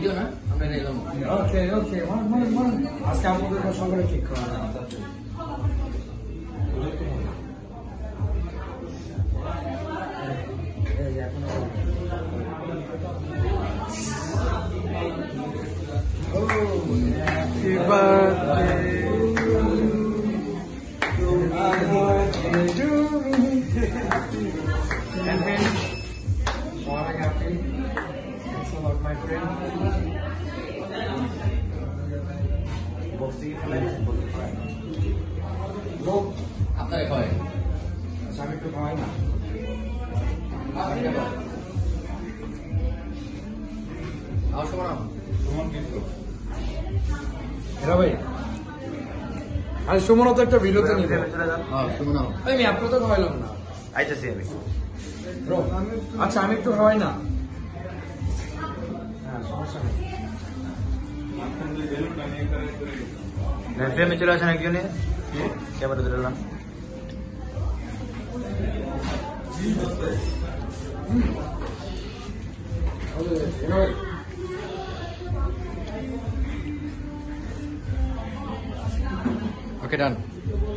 Video না আমরা নিলাম ওকে ওকে মান আজকে আমাদের সকালে ঠিক করা Happy birthday to me. Happy. Morning, happy. Thanks a lot, my friend. আপনারে কয় আমি একটু খাওয়াই না ভাই আজ সুমন তো একটা ভিডিওতে নিবে আমি আপনার তো খাওয়াইলাম না আইতেছি আমি আচ্ছা আমি একটু খাওয়াই না হ্যাঁ সমস্যা নেই ফ্রেমে চলে আসেন একজনে ক্যামেরা ধরলাম ওকে ডান